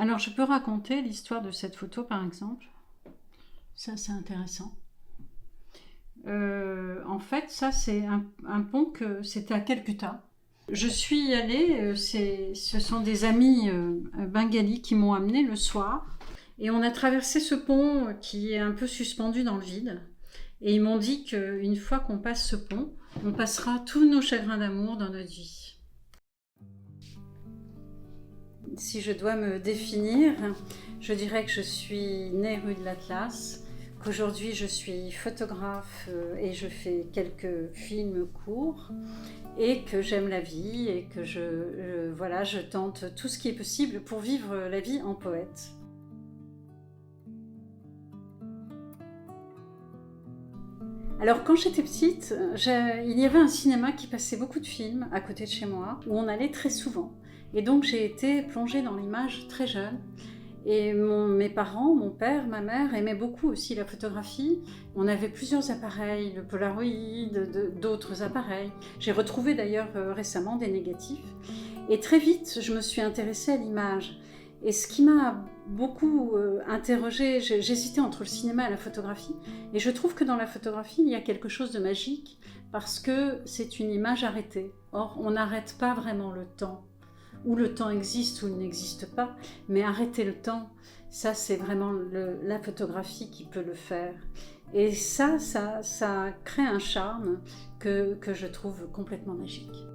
Alors, je peux raconter l'histoire de cette photo, par exemple. Ça, c'est intéressant. En fait, ça, c'est un pont que c'était à Calcutta. Je suis allée, ce sont des amis bengalis qui m'ont amenée le soir. Et on a traversé ce pont qui est un peu suspendu dans le vide. Et ils m'ont dit qu'une fois qu'on passe ce pont, on passera tous nos chagrins d'amour dans notre vie. Si je dois me définir, je dirais que je suis née rue de l'Atlas, qu'aujourd'hui je suis photographe et je fais quelques films courts, et que j'aime la vie et que je tente tout ce qui est possible pour vivre la vie en poète. Alors quand j'étais petite, il y avait un cinéma qui passait beaucoup de films à côté de chez moi, où on allait très souvent. Et donc j'ai été plongée dans l'image très jeune. Et mes parents, mon père, ma mère aimaient beaucoup aussi la photographie. On avait plusieurs appareils, le Polaroid, d'autres appareils. J'ai retrouvé d'ailleurs récemment des négatifs. Et très vite, je me suis intéressée à l'image. Et ce qui m'a beaucoup interrogée, j'hésitais entre le cinéma et la photographie. Et je trouve que dans la photographie, il y a quelque chose de magique parce que c'est une image arrêtée. Or, on n'arrête pas vraiment le temps. Ou le temps existe ou il n'existe pas, mais arrêter le temps, ça c'est vraiment la photographie qui peut le faire. Et ça crée un charme que je trouve complètement magique.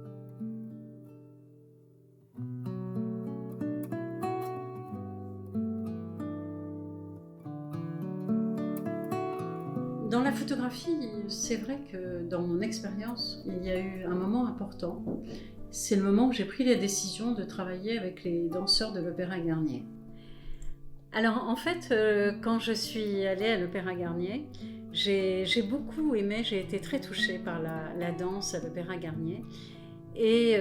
Dans la photographie, c'est vrai que dans mon expérience, il y a eu un moment important. C'est le moment où j'ai pris la décision de travailler avec les danseurs de l'Opéra Garnier. Alors en fait, quand je suis allée à l'Opéra Garnier, j'ai beaucoup aimé, j'ai été très touchée par la danse à l'Opéra Garnier. Et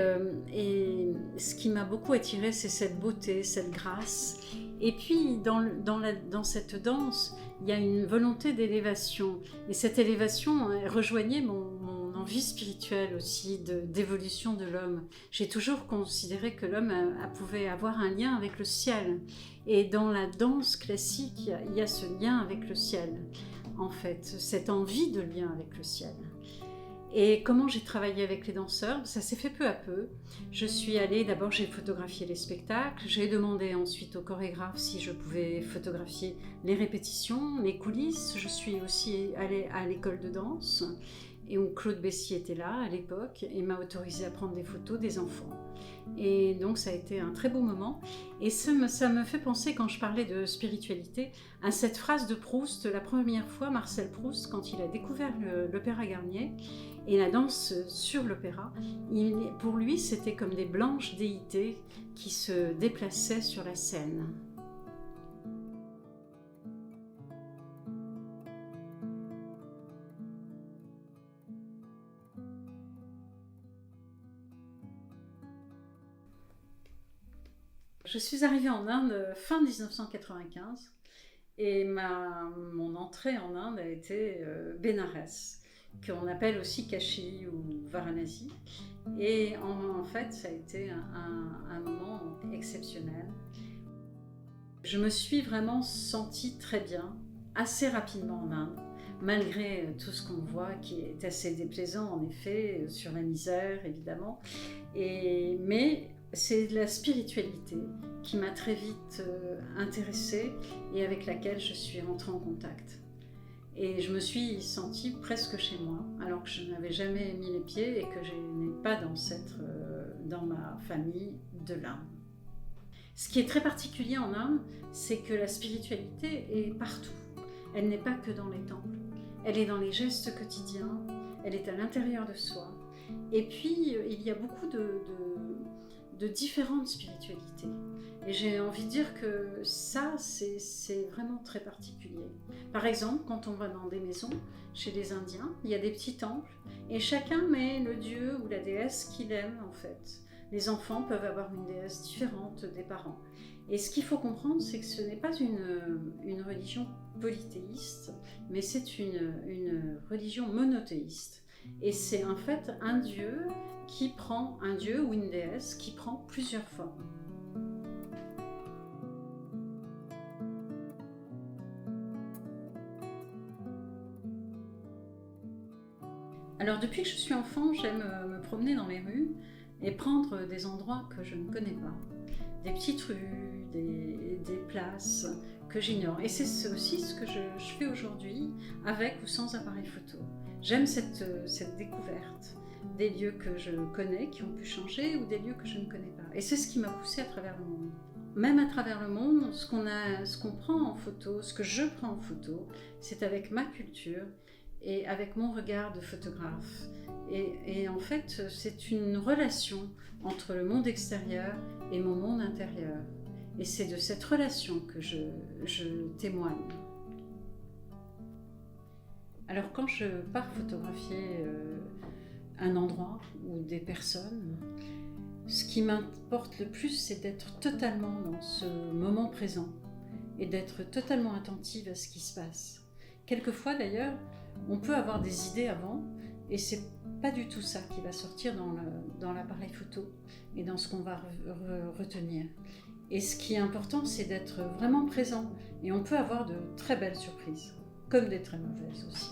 ce qui m'a beaucoup attirée, c'est cette beauté, cette grâce. Et puis, dans cette danse, il y a une volonté d'élévation. Et cette élévation rejoignait mon envie spirituelle aussi, d'évolution de l'homme. J'ai toujours considéré que l'homme pouvait avoir un lien avec le ciel. Et dans la danse classique, il y a ce lien avec le ciel, en fait, cette envie de lien avec le ciel. Et comment j'ai travaillé avec les danseurs? Ça s'est fait peu à peu. Je suis allée, d'abord j'ai photographié les spectacles, j'ai demandé ensuite au chorégraphe si je pouvais photographier les répétitions, les coulisses. Je suis aussi allée à l'école de danse, et où Claude Bessy était là à l'époque et m'a autorisé à prendre des photos des enfants. Et donc ça a été un très beau moment. Et ça me fait penser, quand je parlais de spiritualité, à cette phrase de Proust, la première fois, Marcel Proust, quand il a découvert l'Opéra Garnier et la danse sur l'opéra, pour lui c'était comme des blanches déités qui se déplaçaient sur la scène. Je suis arrivée en Inde fin 1995 et mon entrée en Inde a été Bénarès, qu'on appelle aussi Kashi ou Varanasi. Et en fait, ça a été un moment exceptionnel. Je me suis vraiment sentie très bien, assez rapidement en Inde, malgré tout ce qu'on voit qui est assez déplaisant en effet, sur la misère évidemment. Mais c'est la spiritualité qui m'a très vite intéressée et avec laquelle je suis rentrée en contact. Et je me suis sentie presque chez moi, alors que je n'avais jamais mis les pieds et que je n'ai pas d'ancêtre dans ma famille de l'Inde. Ce qui est très particulier en Inde, c'est que la spiritualité est partout. Elle n'est pas que dans les temples. Elle est dans les gestes quotidiens, elle est à l'intérieur de soi. Et puis, il y a beaucoup de différentes spiritualités. Et j'ai envie de dire que ça, c'est vraiment très particulier. Par exemple, quand on va dans des maisons, chez les Indiens, il y a des petits temples, et chacun met le dieu ou la déesse qu'il aime en fait. Les enfants peuvent avoir une déesse différente des parents. Et ce qu'il faut comprendre, c'est que ce n'est pas une religion polythéiste, mais c'est une religion monothéiste. Et c'est en fait un dieu ou une déesse qui prend plusieurs formes. Alors depuis que je suis enfant, j'aime me promener dans les rues et prendre des endroits que je ne connais pas. Des petites rues, des places que j'ignore. Et c'est aussi ce que je fais aujourd'hui, avec ou sans appareil photo. J'aime cette découverte des lieux que je connais, qui ont pu changer, ou des lieux que je ne connais pas. Et c'est ce qui m'a poussée à travers le monde. Même à travers le monde, ce qu'on prend en photo, ce que je prends en photo, c'est avec ma culture et avec mon regard de photographe. Et en fait, c'est une relation entre le monde extérieur et mon monde intérieur. Et c'est de cette relation que je témoigne. Alors quand je pars photographier un endroit ou des personnes, ce qui m'importe le plus, c'est d'être totalement dans ce moment présent et d'être totalement attentive à ce qui se passe. Quelquefois d'ailleurs, on peut avoir des idées avant et c'est pas du tout ça qui va sortir dans l'appareil photo et dans ce qu'on va retenir. Et ce qui est important, c'est d'être vraiment présent et on peut avoir de très belles surprises, comme des très mauvaises aussi.